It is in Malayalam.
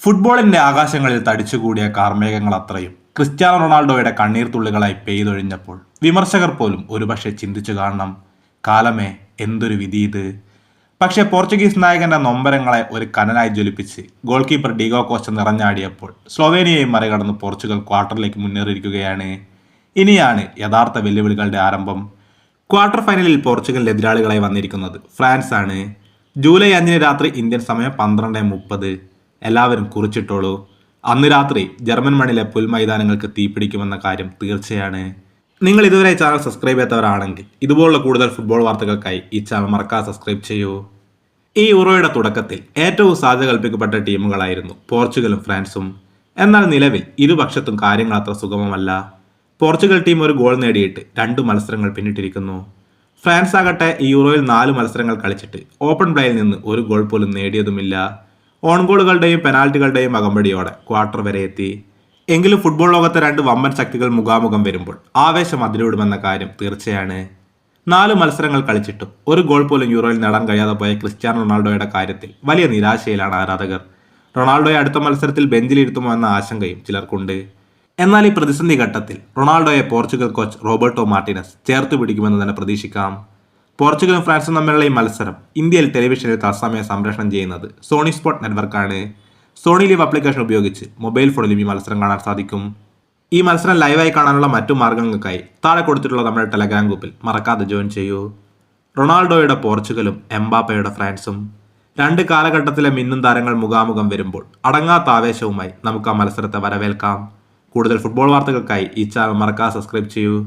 ഫുട്ബോളിന്റെ ആകാശങ്ങളിൽ തടിച്ചുകൂടിയ കാർമേഘങ്ങൾ അത്രയും ക്രിസ്ത്യാനോ റൊണാൾഡോയുടെ കണ്ണീർ തുള്ളികളായി പെയ്തൊഴിഞ്ഞപ്പോൾ വിമർശകർ പോലും ഒരുപക്ഷെ ചിന്തിച്ചു കാണണം, കാലമേ എന്തൊരു വിധി ഇത്. പക്ഷേ പോർച്ചുഗീസ് നായകന്റെ നൊമ്പരങ്ങളെ ഒരു കനലായി ജ്വലിപ്പിച്ച് ഗോൾ കീപ്പർ ഡീഗോ കോസ്റ്റ നിറഞ്ഞാടിയപ്പോൾ സ്ലൊവേനിയയും മറികടന്ന് പോർച്ചുഗൽ ക്വാർട്ടറിലേക്ക് മുന്നേറിയിരിക്കുകയാണ്. ഇനിയാണ് യഥാർത്ഥ വെല്ലുവിളികളുടെ ആരംഭം. ക്വാർട്ടർ ഫൈനലിൽ പോർച്ചുഗലിന്റെ എതിരാളികളായി വന്നിരിക്കുന്നത് ഫ്രാൻസ് ആണ്. ജൂലൈ 5 രാത്രി ഇന്ത്യൻ സമയം 12:30. എല്ലാവരും കുറിച്ചിട്ടോളൂ. അന്ന് രാത്രി ജർമ്മൻ മണ്ണിലെ പുൽമൈതാനങ്ങൾക്ക് തീപിടിക്കുമെന്ന കാര്യം തീർച്ചയാണ്. നിങ്ങൾ ഇതുവരെ ചാനൽ സബ്സ്ക്രൈബ് ചെയ്യാത്തവരാണെങ്കിൽ ഇതുപോലുള്ള കൂടുതൽ ഫുട്ബോൾ വാർത്തകൾക്കായി ഈ ചാനൽ മറക്കാതെ സബ്സ്ക്രൈബ് ചെയ്യൂ. ഈ യൂറോയുടെ തുടക്കത്തിൽ ഏറ്റവും സാധ്യത കൽപ്പിക്കപ്പെട്ട ടീമുകളായിരുന്നു പോർച്ചുഗലും ഫ്രാൻസും. എന്നാൽ നിലവിൽ ഇരുപക്ഷത്തും കാര്യങ്ങൾ അത്ര സുഗമമല്ല. പോർച്ചുഗൽ ടീം ഒരു ഗോൾ നേടിയിട്ട് 2 മത്സരങ്ങൾ പിന്നിട്ടിരിക്കുന്നു. ഫ്രാൻസ് ആകട്ടെ ഈ യൂറോയിൽ 4 മത്സരങ്ങൾ കളിച്ചിട്ട് ഓപ്പൺ പ്ലേയിൽ നിന്ന് ഒരു ഗോൾ പോലും നേടിയതുമില്ല. ഓൺ ഗോളുകളുടെയും പെനാൽറ്റികളുടെയും അകമ്പടിയോടെ ക്വാർട്ടർ വരെ എത്തി. എങ്കിലും ഫുട്ബോൾ ലോകത്തെ 2 വമ്പൻ ശക്തികൾ മുഖാമുഖം വരുമ്പോൾ ആവേശം അതിരുവിടുമെന്ന കാര്യം തീർച്ചയാണ്. 4 മത്സരങ്ങൾ കളിച്ചിട്ടും ഒരു ഗോൾ പോലും യൂറോയിൽ നേടാൻ കഴിയാതെ പോയ ക്രിസ്ത്യാനോ റൊണാൾഡോയുടെ കാര്യത്തിൽ വലിയ നിരാശയിലാണ് ആരാധകർ. റൊണാൾഡോയെ അടുത്ത മത്സരത്തിൽ ബെഞ്ചിലിരുത്തുമോ എന്ന ആശങ്കയും ചിലർക്കുണ്ട്. എന്നാൽ ഈ പ്രതിസന്ധി ഘട്ടത്തിൽ റൊണാൾഡോയെ പോർച്ചുഗൽ കോച്ച് റോബർട്ടോ മാർട്ടിനസ് ചേർത്ത് പിടിക്കുമെന്ന് തന്നെ പ്രതീക്ഷിക്കാം. പോർച്ചുഗലും ഫ്രാൻസും തമ്മിലുള്ള ഈ മത്സരം ഇന്ത്യയിൽ ടെലിവിഷനിൽ തത്സമയം സംപ്രേഷണം ചെയ്യുന്നത് സോണി സ്പോർട്ട് നെറ്റ്വർക്കാണ്. സോണി ലീവ് ആപ്ലിക്കേഷൻ ഉപയോഗിച്ച് മൊബൈൽ ഫോണിലും ഈ മത്സരം കാണാൻ സാധിക്കും. ഈ മത്സരം ലൈവായി കാണാനുള്ള മറ്റു മാർഗങ്ങൾക്കായി താഴെ കൊടുത്തിട്ടുള്ള നമ്മുടെ ടെലഗ്രാം ഗ്രൂപ്പിൽ മറക്കാതെ ജോയിൻ ചെയ്യൂ. റൊണാൾഡോയുടെ പോർച്ചുഗലും എംബാപ്പയുടെ ഫ്രാൻസും 2 കാലഘട്ടത്തിലെ മിന്നും താരങ്ങൾ മുഖാമുഖം വരുമ്പോൾ അടങ്ങാത്ത ആവേശവുമായി നമുക്ക് ആ മത്സരത്തെ വരവേൽക്കാം. കൂടുതൽ ഫുട്ബോൾ വാർത്തകൾക്കായി ഈ ചാനൽ മറക്കാതെ സബ്സ്ക്രൈബ് ചെയ്യൂ.